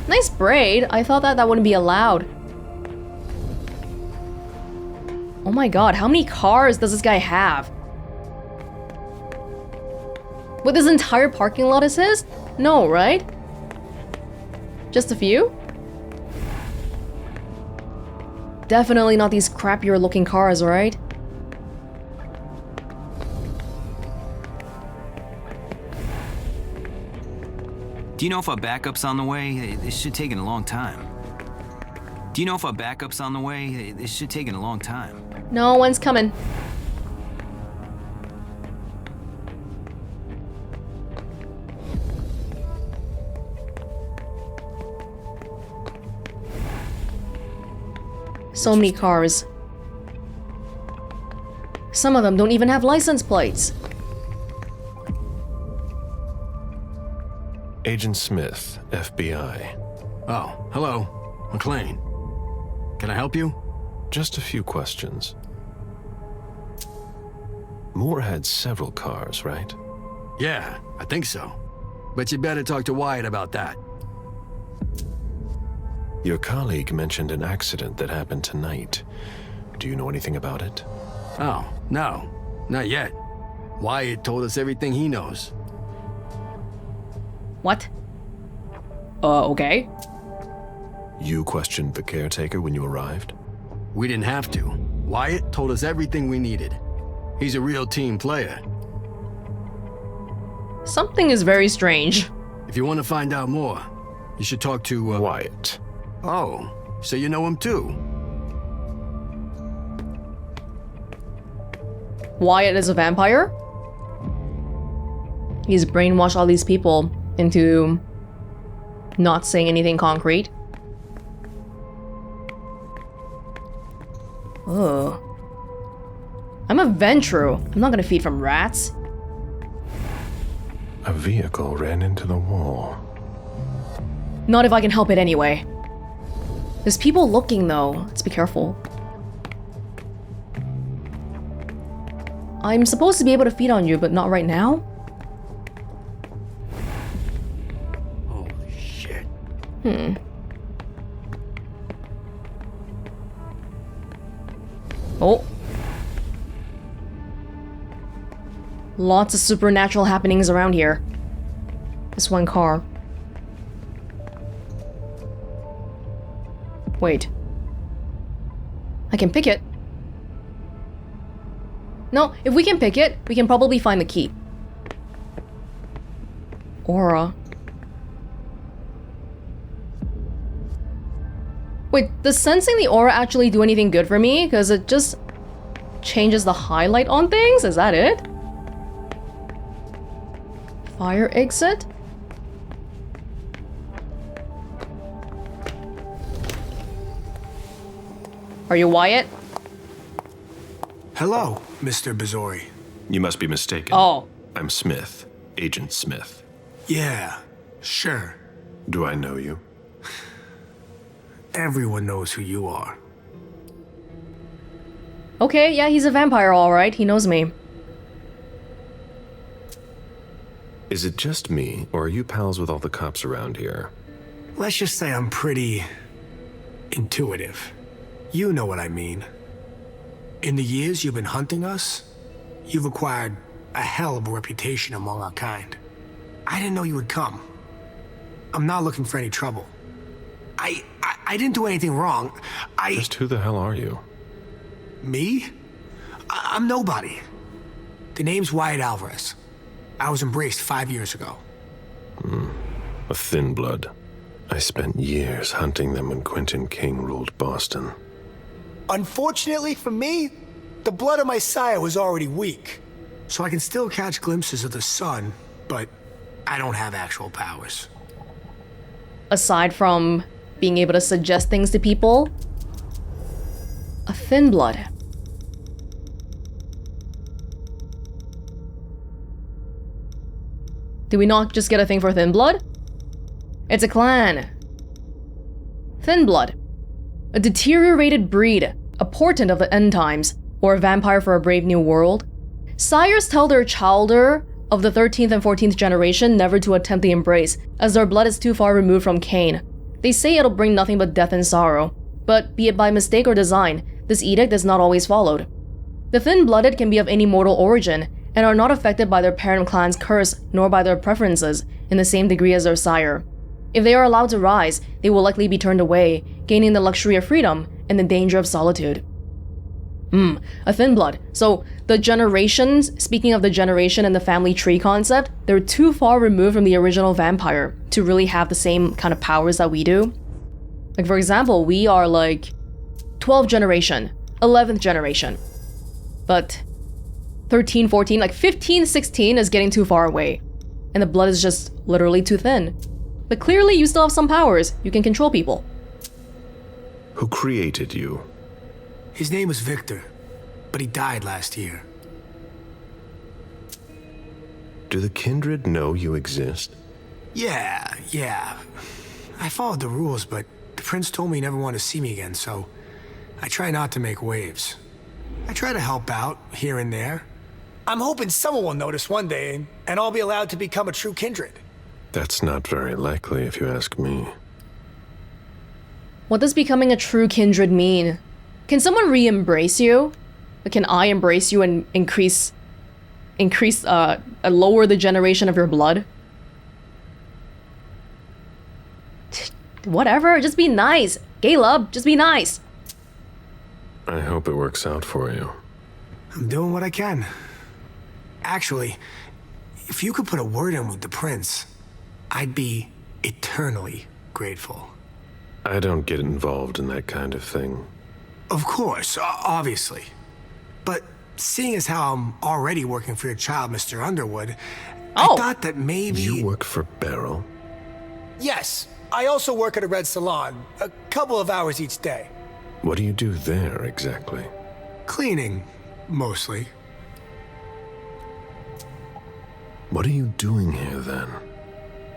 Nice braid. I thought that wouldn't be allowed. Oh my god, how many cars does this guy have? What, this entire parking lot is his? No, right? Just a few? Definitely not these crappier looking cars, right? Do you know if our backup's on the way? This should take a long time. Do you know if our backup's on the way? This should take a long time. No one's coming. So many cars. Some of them don't even have license plates. Agent Smith, FBI. Oh, hello. McLean. Can I help you? Just a few questions. Moore had several cars, right? Yeah, I think so. But you better talk to Wyatt about that. Your colleague mentioned an accident that happened tonight. Do you know anything about it? Oh, no. Not yet. Wyatt told us everything he knows. What? Okay. You questioned the caretaker when you arrived? We didn't have to. Wyatt told us everything we needed. He's a real team player. Something is very strange. If you want to find out more, you should talk to, Wyatt. Oh, so you know him too? Wyatt is a vampire? He's brainwashed all these people into not saying anything concrete. Ugh. I'm a Ventru. I'm not gonna feed from rats. A vehicle ran into the wall. Not if I can help it anyway. There's people looking though. Let's be careful. I'm supposed to be able to feed on you, but not right now? Holy shit. Oh. Lots of supernatural happenings around here. This one car. Wait. I can pick it. No, if we can pick it, we can probably find the key. Aura. Wait, does sensing the aura actually do anything good for me? Because it just changes the highlight on things? Is that it? Fire exit? Are you Wyatt? Hello, Mr. Bizori. You must be mistaken. Oh. I'm Smith, Agent Smith. Yeah, sure. Do I know you? Everyone knows who you are. Okay, yeah, he's a vampire, alright. He knows me. Is it just me, or are you pals with all the cops around here? Let's just say I'm pretty intuitive. You know what I mean. In the years you've been hunting us, you've acquired a hell of a reputation among our kind. I didn't know you would come. I'm not looking for any trouble. I didn't do anything wrong. Just who the hell are you? Me? I'm nobody. The name's Wyatt Alvarez. I was embraced 5 years ago. A thin blood. I spent years hunting them when Quentin King ruled Boston. Unfortunately for me, the blood of my sire was already weak. So I can still catch glimpses of the sun, but I don't have actual powers. Aside from being able to suggest things to people, a thin blood. Do we not just get a thing for thin blood? It's a clan. Thin blood. A deteriorated breed, a portent of the end times, or a vampire for a brave new world. Sires tell their childer of the 13th and 14th generation never to attempt the embrace, as their blood is too far removed from Cain. They say it'll bring nothing but death and sorrow, but be it by mistake or design, this edict is not always followed. The thin-blooded can be of any mortal origin and are not affected by their parent clan's curse nor by their preferences in the same degree as their sire. If they are allowed to rise, they will likely be turned away, gaining the luxury of freedom and the danger of solitude. A thin blood. So the generations, speaking of the generation and the family tree concept, they're too far removed from the original vampire to really have the same kind of powers that we do. Like, for example, we are like 12th generation, 11th generation. But 13, 14, like 15, 16 is getting too far away. And the blood is just literally too thin. But clearly you still have some powers. You can control people. Who created you? His name was Victor, but he died last year. Do the kindred know you exist? Yeah. I followed the rules, but the prince told me he never wanted to see me again, so I try not to make waves. I try to help out here and there. I'm hoping someone will notice one day, and I'll be allowed to become a true kindred. That's not very likely, if you ask me. What does becoming a true kindred mean? Can someone re-embrace you? Can I embrace you and lower the generation of your blood? Whatever, just be nice. Galeb, just be nice. I hope it works out for you. I'm doing what I can. Actually, if you could put a word in with the prince, I'd be eternally grateful. I don't get involved in that kind of thing. Of course, obviously. But seeing as how I'm already working for your child, Mr. Underwood, I thought that maybe... You work for Beryl? Yes. I also work at a red salon, a couple of hours each day. What do you do there, exactly? Cleaning, mostly. What are you doing here, then?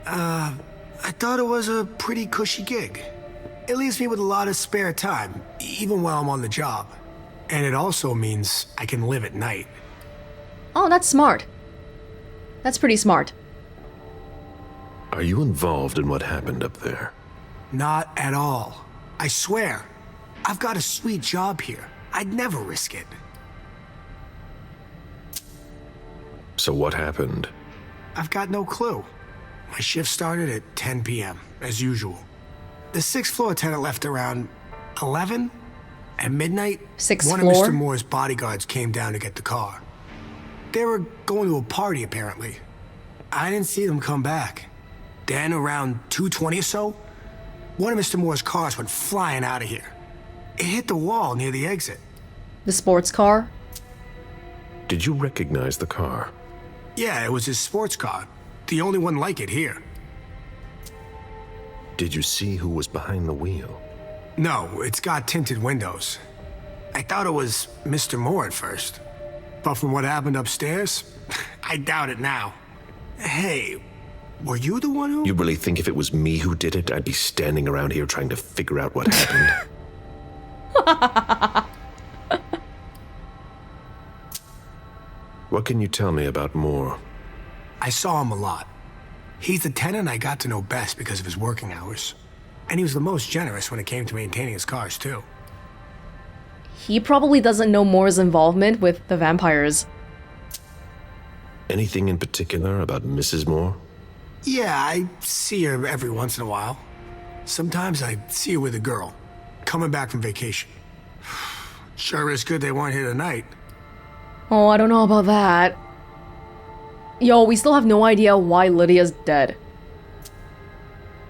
I thought it was a pretty cushy gig. It leaves me with a lot of spare time, even while I'm on the job. And it also means I can live at night. Oh, that's smart. That's pretty smart. Are you involved in what happened up there? Not at all. I swear. I've got a sweet job here. I'd never risk it. So what happened? I've got no clue. My shift started at 10 p.m., as usual. The 6th floor tenant left around 11? At midnight, Sixth one floor? of Mr. Moore's bodyguards came down to get the car. They were going to a party, apparently. I didn't see them come back. Then, around 2:20 or so, one of Mr. Moore's cars went flying out of here. It hit the wall near the exit. The sports car? Did you recognize the car? Yeah, it was his sports car. The only one like it here. Did you see who was behind the wheel? No, it's got tinted windows. I thought it was Mr. Moore at first. But from what happened upstairs, I doubt it now. Hey, were you the one who... You really think if it was me who did it, I'd be standing around here trying to figure out what happened? What can you tell me about Moore? I saw him a lot. He's the tenant I got to know best because of his working hours. And he was the most generous when it came to maintaining his cars, too. He probably doesn't know Moore's involvement with the vampires. Anything in particular about Mrs. Moore? Yeah, I see her every once in a while. Sometimes I see her with a girl, coming back from vacation. Sure is good they weren't here tonight. Oh, I don't know about that. Yo, we still have no idea why Lydia's dead.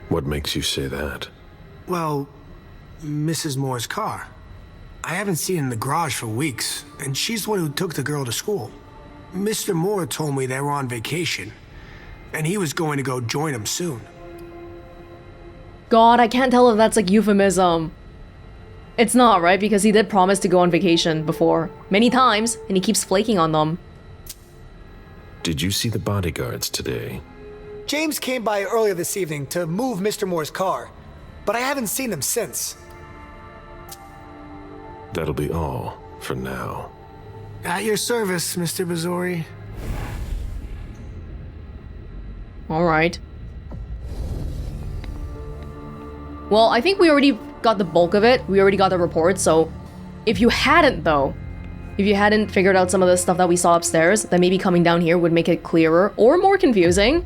What makes you say that? Well, Mrs. Moore's car. I haven't seen it in the garage for weeks, and she's the one who took the girl to school. Mr. Moore told me they were on vacation, and he was going to go join them soon. God, I can't tell if that's like euphemism. It's not, right? Because he did promise to go on vacation before. Many times, and he keeps flaking on them. Did you see the bodyguards today? James came by earlier this evening to move Mr. Moore's car, but I haven't seen them since. That'll be all for now. At your service, Mr. Bazori. Alright. Well, I think we already got the bulk of it. We already got the report, so if you hadn't though, if you hadn't figured out some of the stuff that we saw upstairs, then maybe coming down here would make it clearer or more confusing.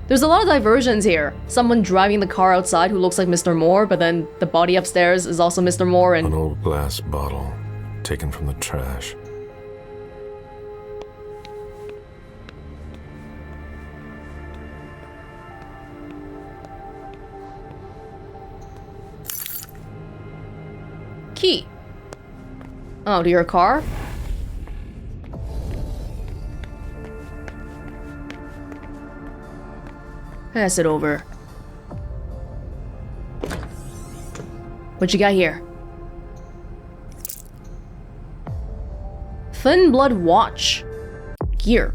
There's a lot of diversions here. Someone driving the car outside who looks like Mr. Moore, but then the body upstairs is also Mr. Moore and... An old glass bottle taken from the trash. Key. Oh, to your car? Pass it over. What you got here? Thin Blood Watch. Gear.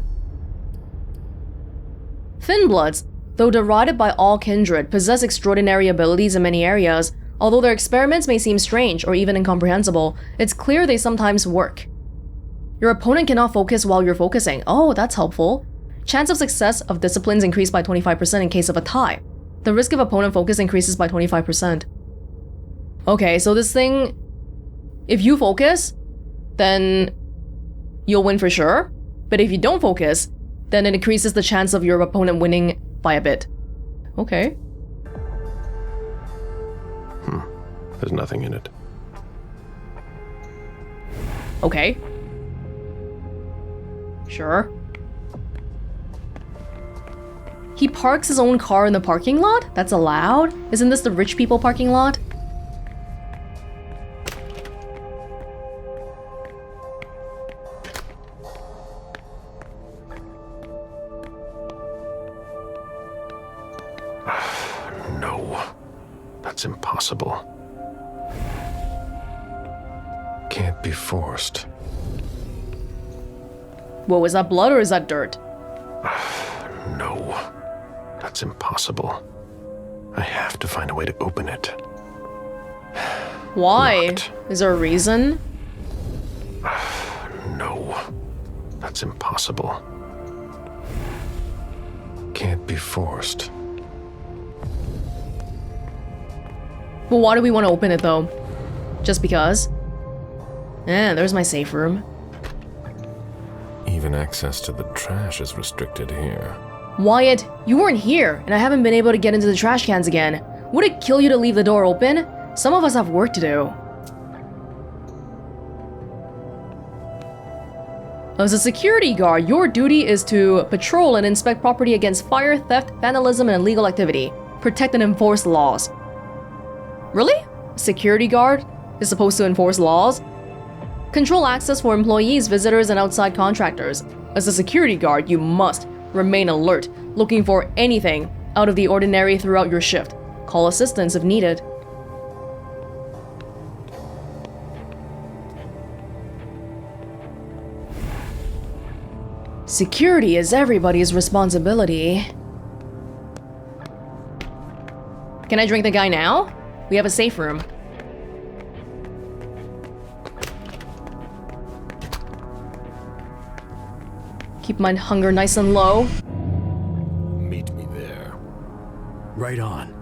Thin Bloods, though derided by all kindred, possess extraordinary abilities in many areas. Although their experiments may seem strange or even incomprehensible, it's clear they sometimes work. Your opponent cannot focus while you're focusing. Oh, that's helpful. Chance of success of disciplines increased by 25% in case of a tie. The risk of opponent focus increases by 25%. Okay, so this thing, if you focus, then you'll win for sure. But if you don't focus, then it increases the chance of your opponent winning by a bit. Okay. There's nothing in it. Okay. Sure. He parks his own car in the parking lot? That's allowed? Isn't this the rich people parking lot? No. That's impossible. Can't be forced. Whoa, is that blood or is that dirt? No. That's impossible. I have to find a way to open it. Why? Locked. Is there a reason? No. That's impossible. Can't be forced. Well, why do we want to open it though? Just because? There's my safe room. Even access to the trash is restricted here. Wyatt, you weren't here, and I haven't been able to get into the trash cans again. Would it kill you to leave the door open? Some of us have work to do. As a security guard, your duty is to patrol and inspect property against fire, theft, vandalism, and illegal activity. Protect and enforce laws. Really? A security guard is supposed to enforce laws? Control access for employees, visitors, and outside contractors. As a security guard, you must remain alert, looking for anything out of the ordinary throughout your shift. Call assistance if needed. Security is everybody's responsibility. Can I drink the guy now? We have a safe room. Keep my hunger nice and low. Meet me there. Right on.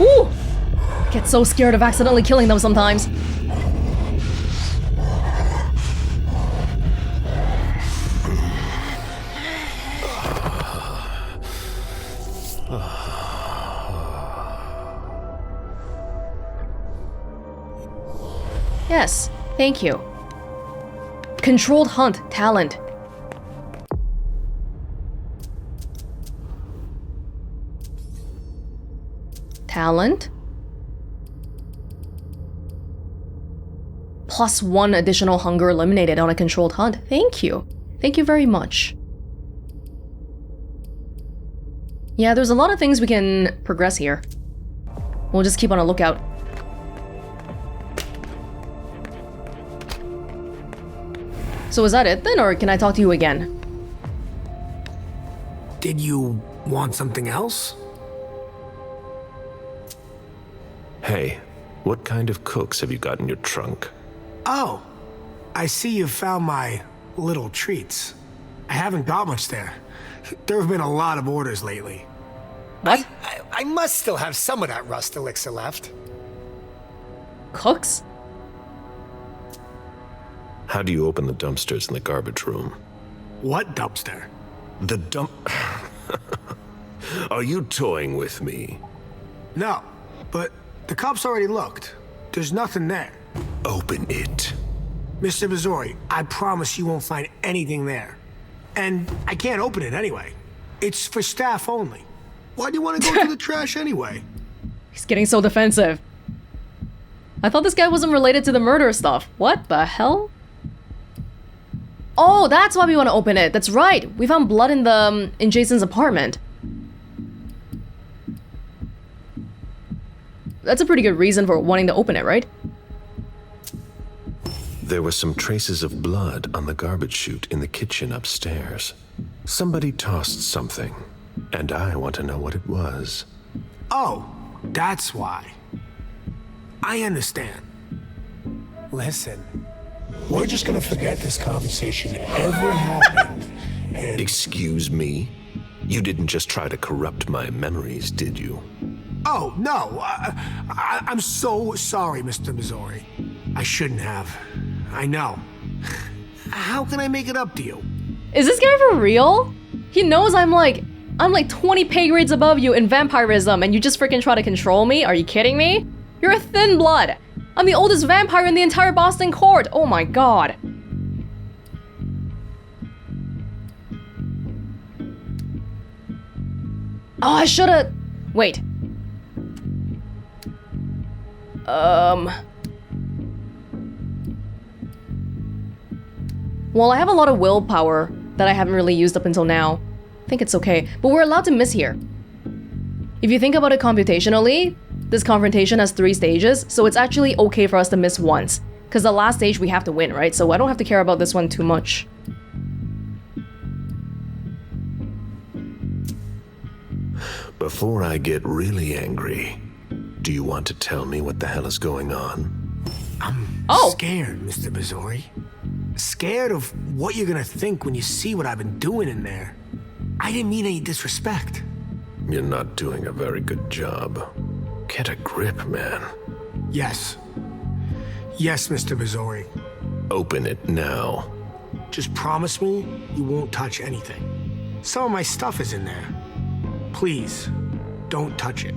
Ooh! Get so scared of accidentally killing them sometimes. Yes, thank you. Controlled hunt, talent. Talent? +1 additional hunger eliminated on a controlled hunt. Thank you. Thank you very much. Yeah, there's a lot of things we can progress here. We'll just keep on a lookout. So is that it then, or can I talk to you again? Did you Want something else? Hey, what kind of cooks have you got in your trunk? Oh, I see you found my little treats. I haven't got much there. There have been a lot of orders lately. What? I must still have some of that rust elixir left. Cooks? How do you open the dumpsters in the garbage room? What dumpster? The dump... Are you toying with me? No, but the cops already looked. There's nothing there. Open it. Mr. Missouri, I promise you won't find anything there. And I can't open it anyway. It's for staff only. Why do you want to go to the trash anyway? He's getting so defensive. I thought this guy wasn't related to the murder stuff. What the hell? Oh, that's why we want to open it. That's right. We found blood in Jason's apartment. That's a pretty good reason for wanting to open it, right? There were some traces of blood on the garbage chute in the kitchen upstairs. Somebody tossed something, and I want to know what it was. Oh, that's why. I understand. Listen, we're just gonna forget this conversation ever happened. And Excuse me? You didn't just try to corrupt my memories, did you? oh no, I'm so sorry, Mr. Missouri. I shouldn't have. I know. How can I make it up to you? Is this guy for real? He knows I'm like 20 pay grades above you in vampirism and you just freaking try to control me? Are you kidding me? You're a thin blood. I'm the oldest vampire in the entire Boston court. Oh my god. Oh, I should've... Wait. Well, I have a lot of willpower that I haven't really used up until now. I think it's okay, but we're allowed to miss here. If you think about it computationally, this confrontation has 3 stages, so it's actually okay for us to miss once. Because the last stage we have to win, right? So I don't have to care about this one too much. Before I get really angry, do you want to tell me what the hell is going on? I'm Oh. scared, Mr. Missouri. Scared of what you're gonna think when you see what I've been doing in there. I didn't mean any disrespect. You're not doing a very good job. Get a grip, man. Yes. Yes, Mr. Missouri. Open it now. Just promise me you won't touch anything. Some of my stuff is in there. Please, don't touch it.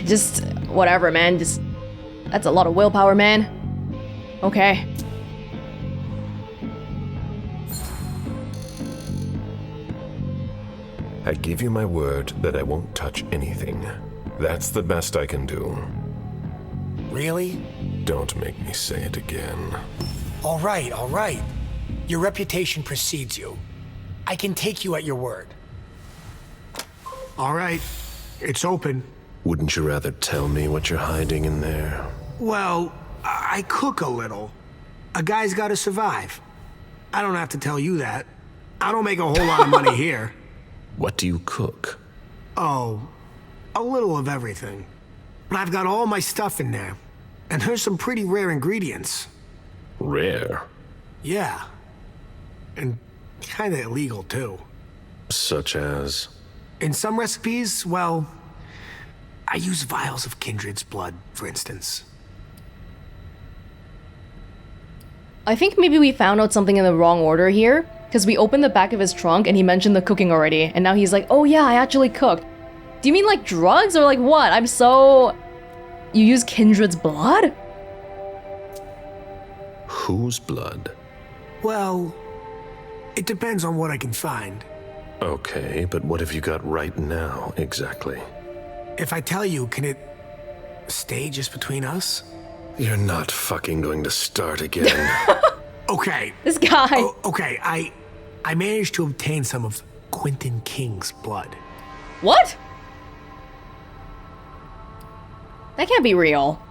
Just whatever, man. Just that's a lot of willpower, man. Okay. I give you my word that I won't touch anything. That's the best I can do. Really? Don't make me say it again. All right, all right. Your reputation precedes you. I can take you at your word. All right, it's open. Wouldn't you rather tell me what you're hiding in there? Well, I cook a little. A guy's gotta survive. I don't have to tell you that. I don't make a whole lot of money here. What do you cook? Oh, a little of everything. But I've got all my stuff in there. And there's some pretty rare ingredients. Rare. Yeah. And kinda illegal, too. Such as? In some recipes, well, I use vials of kindred's blood, for instance. I think maybe we found out something in the wrong order here, because we opened the back of his trunk and he mentioned the cooking already, and now he's like, oh yeah, I actually cooked. Do you mean like drugs or like what? I'm so... You use kindred's blood? Whose blood? Well, it depends on what I can find. Okay, but what have you got right now, exactly? If I tell you, can it stay just between us? You're not fucking going to start again. Okay. This guy. Oh, okay, I managed to obtain some of Quentin King's blood. What? That can't be real.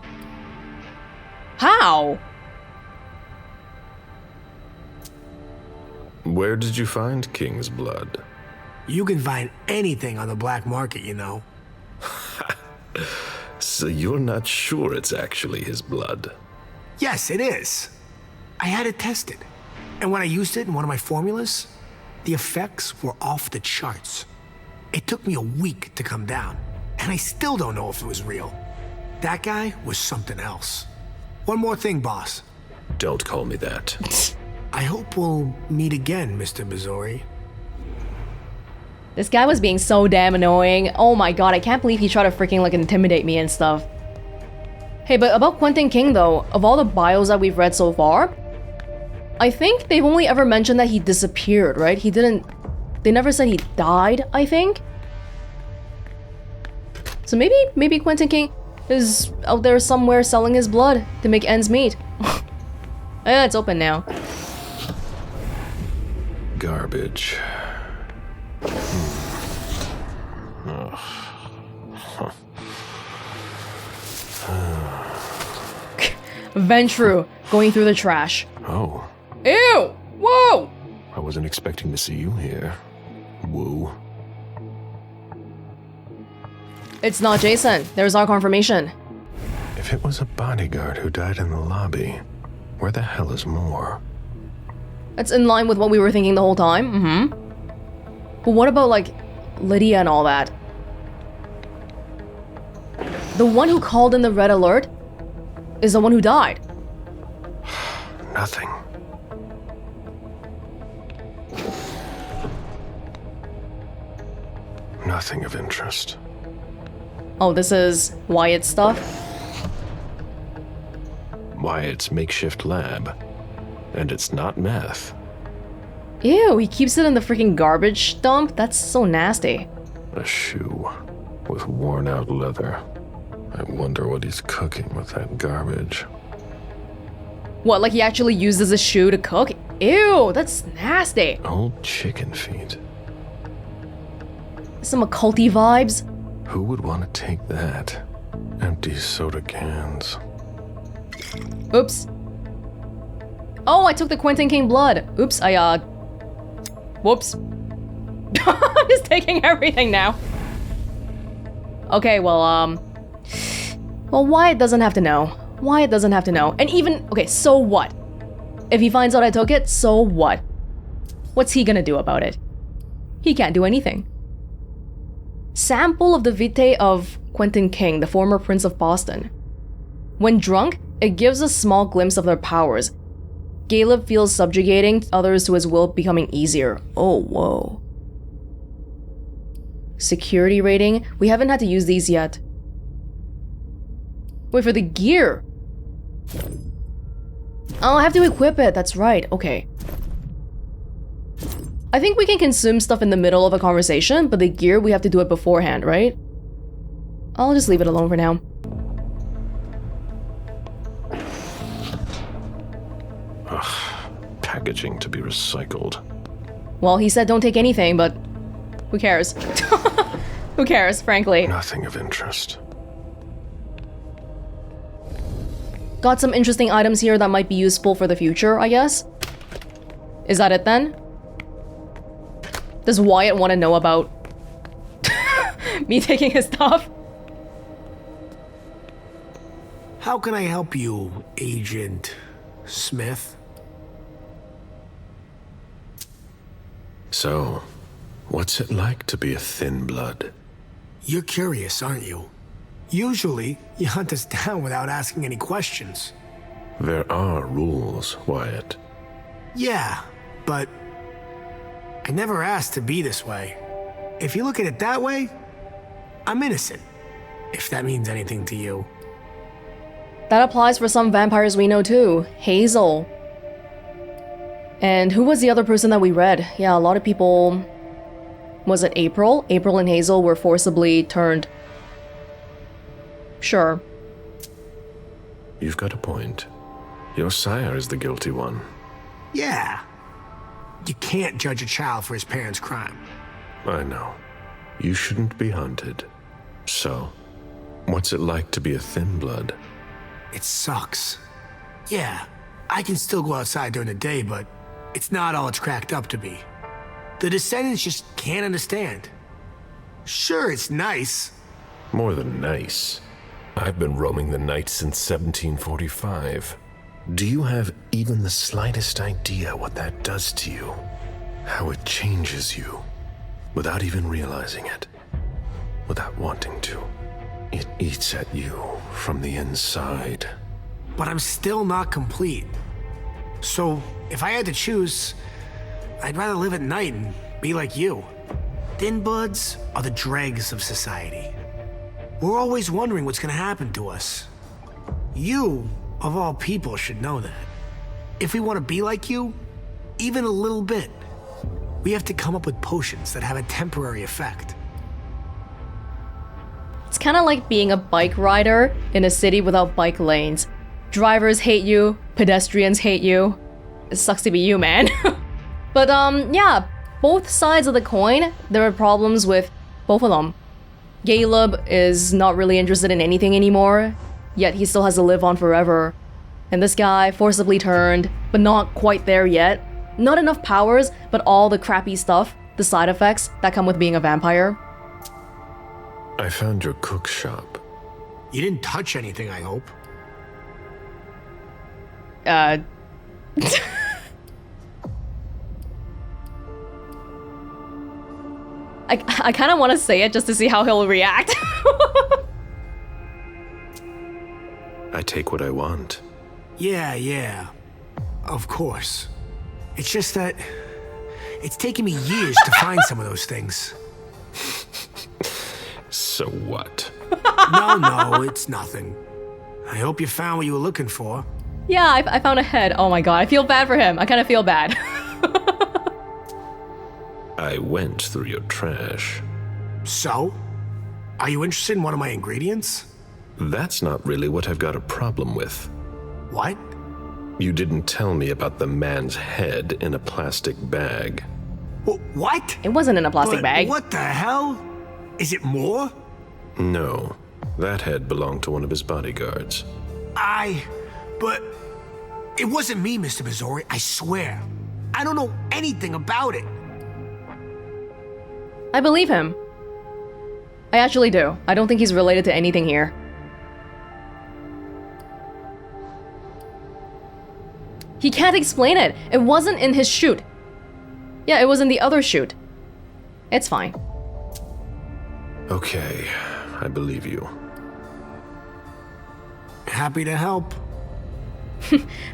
How? Where did you find King's blood? You can find anything on the black market, you know. So you're not sure it's actually his blood? Yes, it is. I had it tested. And when I used it in one of my formulas, the effects were off the charts. It took me a week to come down, and I still don't know if it was real. That guy was something else. One more thing, boss. Don't call me that. I hope we'll meet again, Mr. Missouri. This guy was being so damn annoying. Oh my god, I can't believe he tried to freaking like intimidate me and stuff. Hey, but about Quentin King though, of all the bios that we've read so far, I think they've only ever mentioned that he disappeared, right? They never said he died, I think? So maybe Quentin King is out there somewhere selling his blood to make ends meet. Yeah, it's open now. Garbage. Ventru going through the trash. Oh, Ew! Whoa! I wasn't expecting to see you here. Woo. It's not Jason. There's our confirmation. If it was a bodyguard who died in the lobby, where the hell is Moore? That's in line with what we were thinking the whole time. Mm-hmm. But what about, like, Lydia and all that? The one who called in the red alert is the one who died. Nothing. Nothing of interest. Oh, this is Wyatt's stuff? Wyatt's makeshift lab. And it's not meth. Ew, he keeps it in the freaking garbage dump? That's so nasty. A shoe with worn out leather. I wonder what he's cooking with that garbage. What, like he actually uses a shoe to cook? Ew, that's nasty. Old chicken feet. Some occulty vibes. Who would want to take that? Empty soda cans. Oops. Oh, I took the Quentin King blood. Oops, whoops. I'm just taking everything now. Okay, well, Wyatt doesn't have to know. Wyatt doesn't have to know. And even, okay, so what? If he finds out I took it, so what? What's he gonna do about it? He can't do anything. Sample of the vitae of Quentin King, the former Prince of Boston. When drunk, it gives a small glimpse of their powers. Galeb feels subjugating others to his will becoming easier. Oh, whoa. Security rating? We haven't had to use these yet. Wait, for the gear. Oh, I have to equip it. That's right. Okay. I think we can consume stuff in the middle of a conversation, but the gear, we have to do it beforehand, right? I'll just leave it alone for now. Packaging to be recycled. Well, he said don't take anything, but who cares? Who cares, frankly? Nothing of interest. Got some interesting items here that might be useful for the future, I guess. Is that it then? Does Wyatt want to know about me taking his stuff? How can I help you, Agent Smith? So, what's it like to be a thin blood? You're curious, aren't you? Usually, you hunt us down without asking any questions. There are rules, Wyatt. Yeah, but I never asked to be this way. If you look at it that way, I'm innocent, if that means anything to you. That applies for some vampires we know too. Hazel. And who was the other person that we read? Yeah, a lot of people... Was it April? April and Hazel were forcibly turned. Sure. You've got a point. Your sire is the guilty one. Yeah. You can't judge a child for his parents' crime. I know. You shouldn't be hunted. So, what's it like to be a thin blood? It sucks. Yeah, I can still go outside during the day, but It's not all it's cracked up to be. The descendants just can't understand. Sure, it's nice. More than nice. I've been roaming the night since 1745. Do you have even the slightest idea what that does to you? How it changes you, without even realizing it, without wanting to. It eats at you from the inside. But I'm still not complete. So, if I had to choose, I'd rather live at night and be like you. Thin bloods are the dregs of society. We're always wondering what's gonna happen to us. You, of all people, should know that. If we want to be like you, even a little bit, we have to come up with potions that have a temporary effect. It's kind of like being a bike rider in a city without bike lanes. Drivers hate you, pedestrians hate you. It sucks to be you, man. But yeah, both sides of the coin, there are problems with both of them. Galeb is not really interested in anything anymore, yet he still has to live on forever. And this guy forcibly turned, but not quite there yet. Not enough powers, but all the crappy stuff, the side effects that come with being a vampire. I found your cook shop. You didn't touch anything, I hope. I kind of want to say it just to see how he'll react. I take what I want. Yeah. Of course. It's just that it's taken me years to find some of those things. So what? No, it's nothing. I hope you found what you were looking for. Yeah, I found a head. Oh my god, I feel bad for him. I kind of feel bad. I went through your trash. So? Are you interested in one of my ingredients? That's not really what I've got a problem with. What? You didn't tell me about the man's head in a plastic bag. What? It wasn't in a plastic But bag. what the hell? Is it more? No, that head belonged to one of his bodyguards. But it wasn't me, Mr. Missouri, I swear. I don't know anything about it. I believe him. I actually do. I don't think he's related to anything here. He can't explain it. It wasn't in his chute. Yeah, it was in the other chute. It's fine. Okay, I believe you. Happy to help.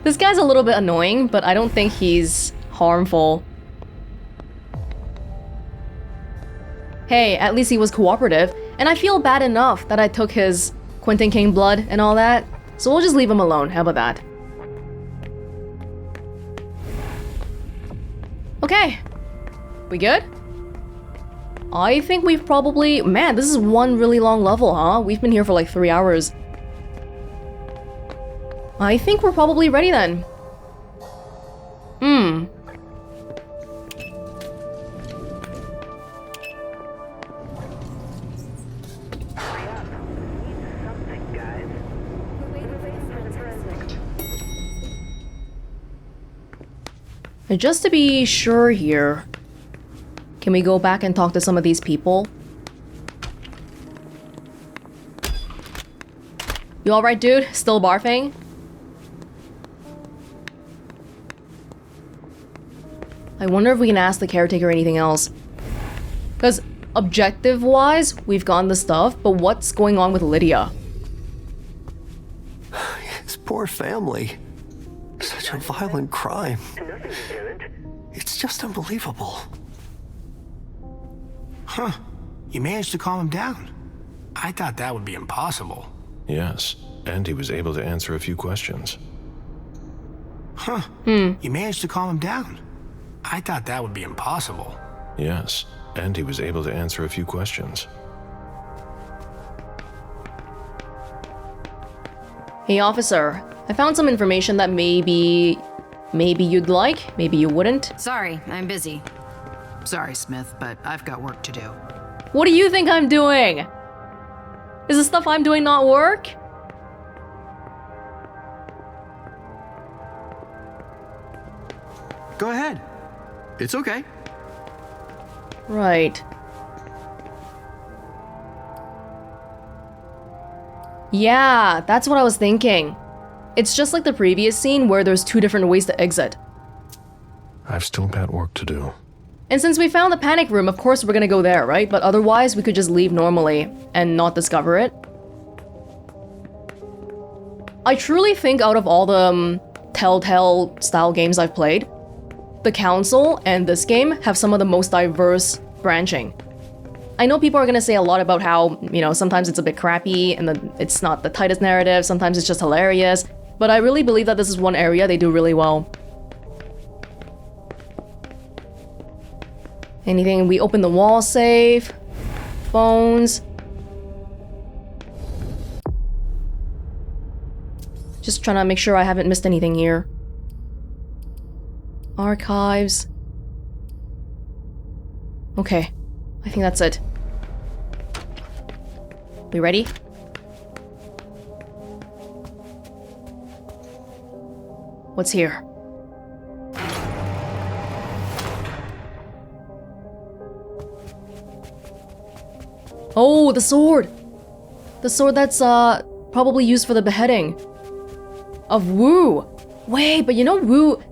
This guy's a little bit annoying, but I don't think he's harmful. Hey, at least he was cooperative, and I feel bad enough that I took his Quentin King blood and all that, so we'll just leave him alone. How about that? Okay. We good? I think we've probably... Man, this is one really long level, huh? We've been here for like 3 hours. I think we're probably ready then. And just to be sure here, can we go back and talk to some of these people? You alright, dude? Still barfing? I wonder if we can ask the caretaker anything else. Because objective-wise, we've gotten the stuff, but what's going on with Lydia? His poor family. Such a violent crime. It's just unbelievable. Huh. You managed to calm him down. I thought that would be impossible. Yes, and he was able to answer a few questions. Huh. You managed to calm him down. I thought that would be impossible. Yes, and he was able to answer a few questions. Hey officer, I found some information that maybe you'd like, maybe you wouldn't. Sorry, I'm busy. Sorry, Smith, but I've got work to do. What do you think I'm doing? Is the stuff I'm doing not work? Go ahead. It's okay. Right. Yeah, that's what I was thinking. It's just like the previous scene where there's 2 different ways to exit. I've still got work to do. And since we found the panic room, of course we're gonna go there, right? But otherwise, we could just leave normally and not discover it. I truly think out of all the Telltale style games I've played, the Council and this game have some of the most diverse branching. I know people are gonna say a lot about how, you know, sometimes it's a bit crappy and it's not the tightest narrative, sometimes it's just hilarious, but I really believe that this is one area they do really well. Anything? We open the wall safe. Phones. Just trying to make sure I haven't missed anything here. Archives. Okay. I think that's it. We ready? What's here? Oh, the sword! The sword that's, probably used for the beheading. Of Wu! Wait, but you know Wu...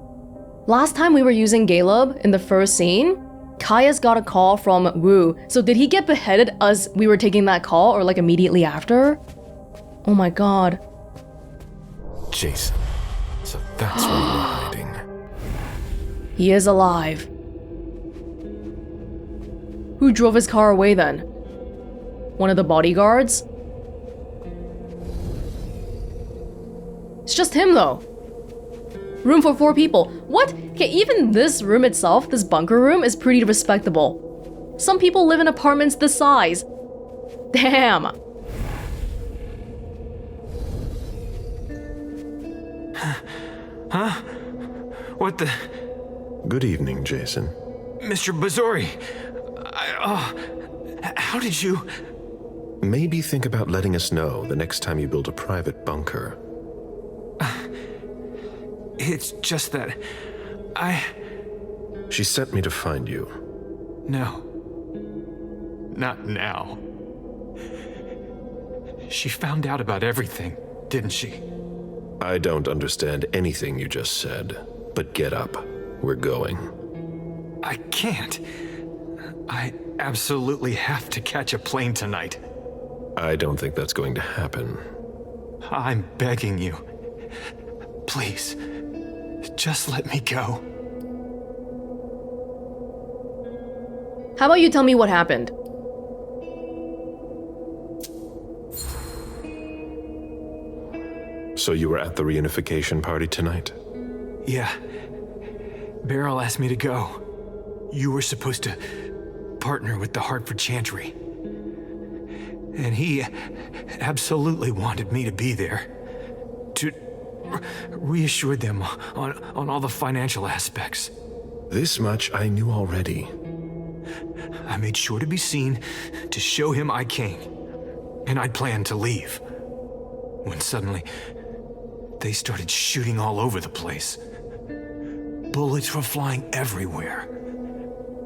Last time we were using Galeb in the first scene, Kaya's got a call from Wu. So did he get beheaded as we were taking that call, or like immediately after? Oh my god. Jason. So that's where you were hiding. He is alive. Who drove his car away then? One of the bodyguards? It's just him though. Room for 4 people. What? Okay, even this room itself, this bunker room, is pretty respectable. Some people live in apartments this size. Damn. Huh? What the... Good evening, Jason. Mr. Bazzori. How did you... Maybe think about letting us know the next time you build a private bunker. It's just that... She sent me to find you. No. Not now. She found out about everything, didn't she? I don't understand anything you just said, but get up. We're going. I can't. I absolutely have to catch a plane tonight. I don't think that's going to happen. I'm begging you. Please, just let me go. How about you tell me what happened? So you were at the reunification party tonight? Yeah. Beryl asked me to go. You were supposed to partner with the Hartford Chantry. And he absolutely wanted me to be there. To reassure them on all the financial aspects. This much I knew already. I made sure to be seen to show him I came. And I'd planned to leave. When suddenly, they started shooting all over the place. Bullets were flying everywhere.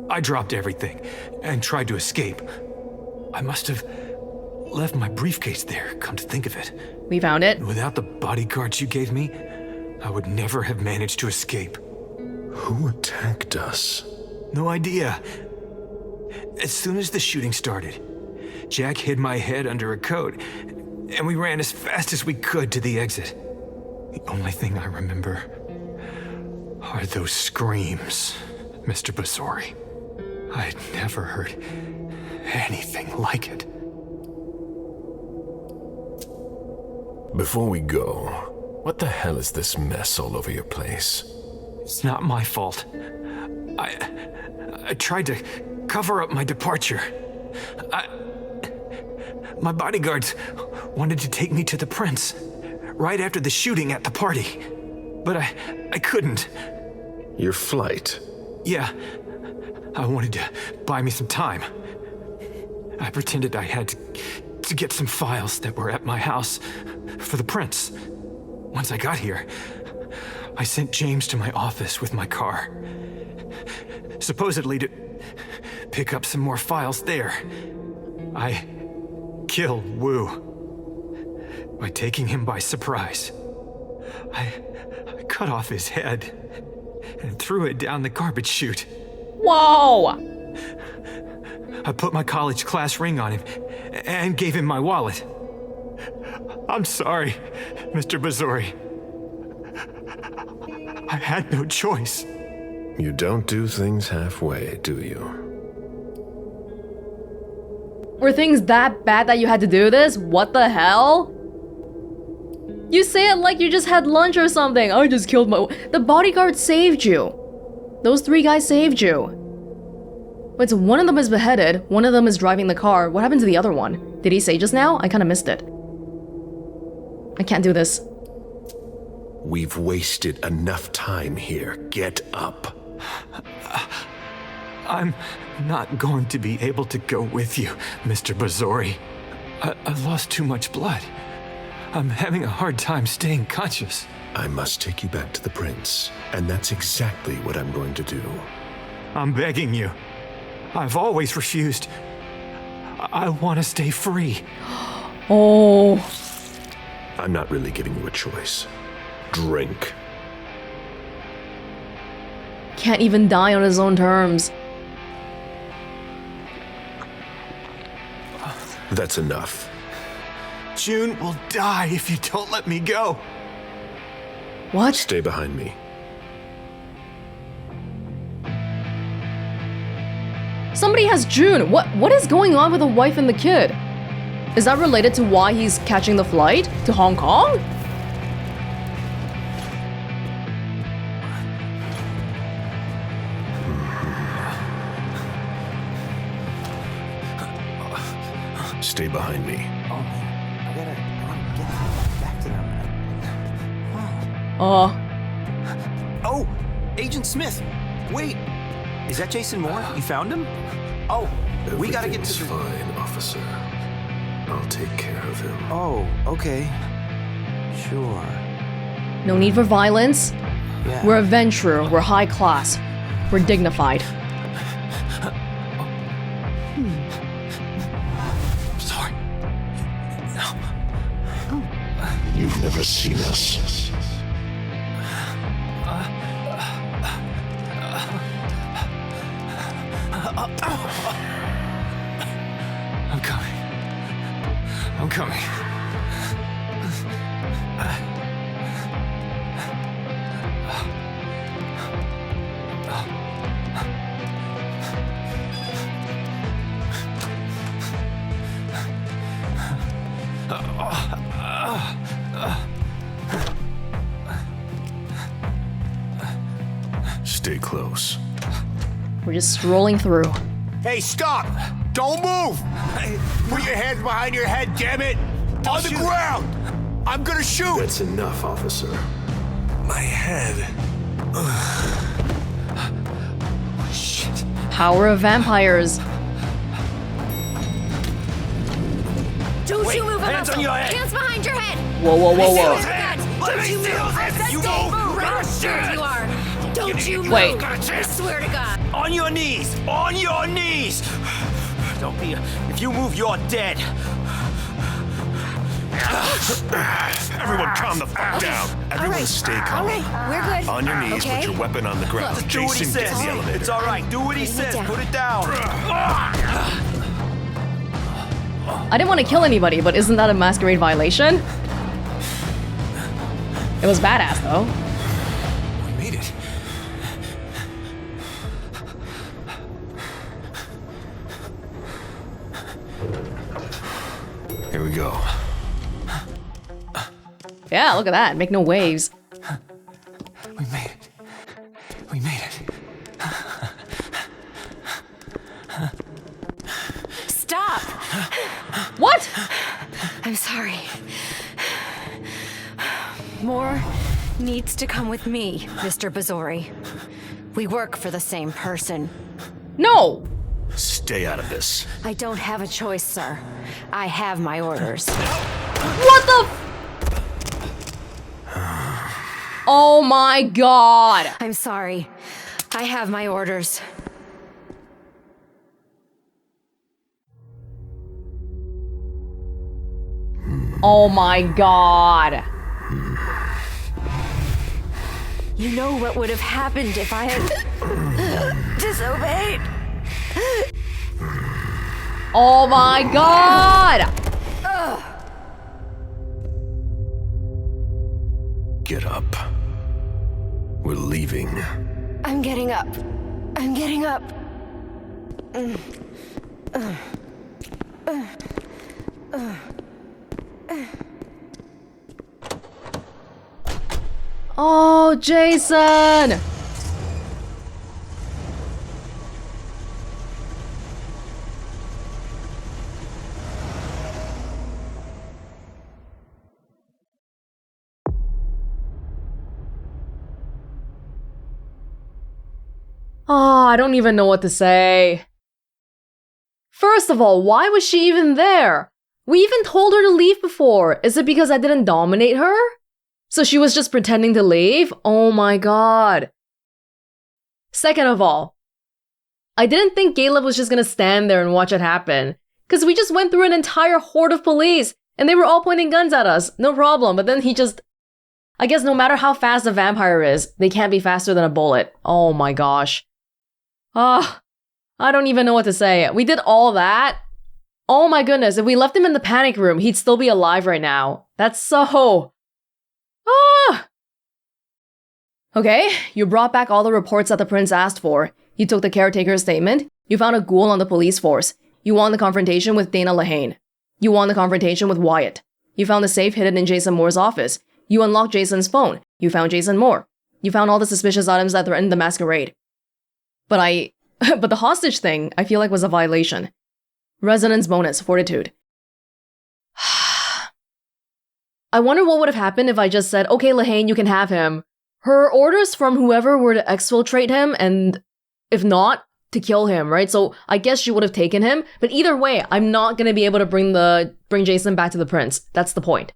I dropped everything and tried to escape. I must have left my briefcase there, come to think of it. We found it. Without the bodyguards you gave me, I would never have managed to escape. Who attacked us? No idea. As soon as the shooting started, Jack hid my head under a coat, and we ran as fast as we could to the exit. The only thing I remember are those screams, Mr. Bazzori. I'd never heard anything like it. Before we go, what the hell is this mess all over your place? It's not my fault. I tried to cover up my departure. My bodyguards wanted to take me to the prince right after the shooting at the party. But I couldn't. Your flight? Yeah. I wanted to buy me some time. I pretended I had to get some files that were at my house for the prince. Once I got here, I sent James to my office with my car supposedly to pick up some more files there. I kill Wu by taking him by surprise. I cut off his head and threw it down the garbage chute. Whoa! I put my college class ring on him and gave him my wallet. I'm sorry, Mr. Bazori. I had no choice. You don't do things halfway, do you? Were things that bad that you had to do this? What the hell? You say it like you just had lunch or something. I just killed my... The bodyguard saved you. Those 3 guys saved you. Wait, so one of them is beheaded, one of them is driving the car. What happened to the other one? Did he say just now? I kind of missed it. I can't do this. We've wasted enough time here. Get up. I'm not going to be able to go with you, Mr. Bazori. I lost too much blood. I'm having a hard time staying conscious. I must take you back to the prince, and that's exactly what I'm going to do. I'm begging you. I've always refused. I want to stay free. Oh. I'm not really giving you a choice. Drink. Can't even die on his own terms. That's enough. June will die if you don't let me go. What? Stay behind me. Somebody has June. What is going on with the wife and the kid? Is that related to why he's catching the flight to Hong Kong? Stay behind me. Oh man, I gotta get back to them. Oh, Agent Smith. Wait, is that Jason Moore? You found him? Oh, we gotta get to Everything's fine, officer. I'll take care of him. Oh, okay. Sure. No need for violence. Yeah. We're adventurer. We're high class. We're dignified. Sorry. No. You've never seen us. I'm coming. I'm coming. Stay close. We're just strolling through. Hey, stop! Don't move! Put your hands behind your head, damn it! On the ground! I'm gonna shoot! That's enough, officer. My head. Shit. Power of vampires. Don't you move a hands muscle. on your head. Hands behind your head. Whoa, whoa, whoa, Don't whoa. you move. I said You don't move. move. How scared you are. Don't you move. Wait. I swear to God. On your knees! On your knees! Don't be. If you move, you're dead. Everyone calm the fuck down. Everyone stay calm. All right, we're good. On your knees, okay? put your weapon on the ground. Look, Do what he Jason, get says. in the elevator. It's all right. Do what he Put it says. down. Put it down. I didn't want to kill anybody, but isn't that a masquerade violation? It was badass, though. We made it. Here we go. Yeah, look at that. Make no waves. We made it. We made it. Stop. What? I'm sorry. Moore needs to come with me, Mr. Bazori. We work for the same person. No. Stay out of this. I don't have a choice, sir. I have my orders. What the Oh my god. I'm sorry. I have my orders. Oh my god. You know what would have happened if I had disobeyed? Oh my god! Get up. We're leaving. I'm getting up. I'm getting up. Oh, Jason! Oh, I don't even know what to say. First of all, why was she even there? We even told her to leave before. Is it because I didn't dominate her? So she was just pretending to leave? Oh my god. Second of all, I didn't think Galeb was just gonna stand there and watch it happen. Because we just went through an entire horde of police and they were all pointing guns at us. No problem. But then he just... I guess no matter how fast a vampire is, they can't be faster than a bullet. Oh my gosh. Ah, I don't even know what to say. We did all that. Oh my goodness, if we left him in the panic room, he'd still be alive right now. That's so... Ah! Okay, you brought back all the reports that the prince asked for. You took the caretaker's statement. You found a ghoul on the police force. You won the confrontation with Dana Lehane. You won the confrontation with Wyatt. You found the safe hidden in Jason Moore's office. You unlocked Jason's phone. You found Jason Moore. You found all the suspicious items that threatened the masquerade. But but the hostage thing, I feel like was a violation. Resonance bonus, fortitude. I wonder what would have happened if I just said, okay, Lehane, you can have him. Her orders from whoever were to exfiltrate him, and if not, to kill him, right? So I guess she would have taken him, but either way, I'm not gonna be able to bring Jason back to the prince. That's the point.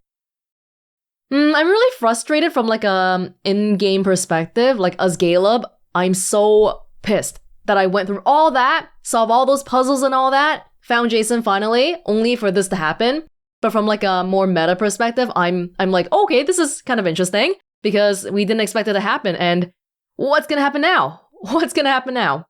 I'm really frustrated from like a in-game perspective, like as Galeb, I'm so pissed that I went through all that, solved all those puzzles and all that, found Jason finally, only for this to happen. But from like a more meta perspective, I'm like, okay, this is kind of interesting because we didn't expect it to happen. And what's gonna happen now? What's gonna happen now?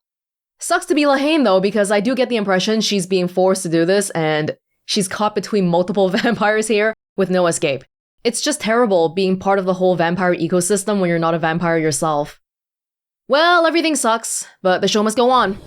Sucks to be Lehane though, because I do get the impression she's being forced to do this and she's caught between multiple vampires here with no escape. It's just terrible being part of the whole vampire ecosystem when you're not a vampire yourself. Well, everything sucks, but the show must go on.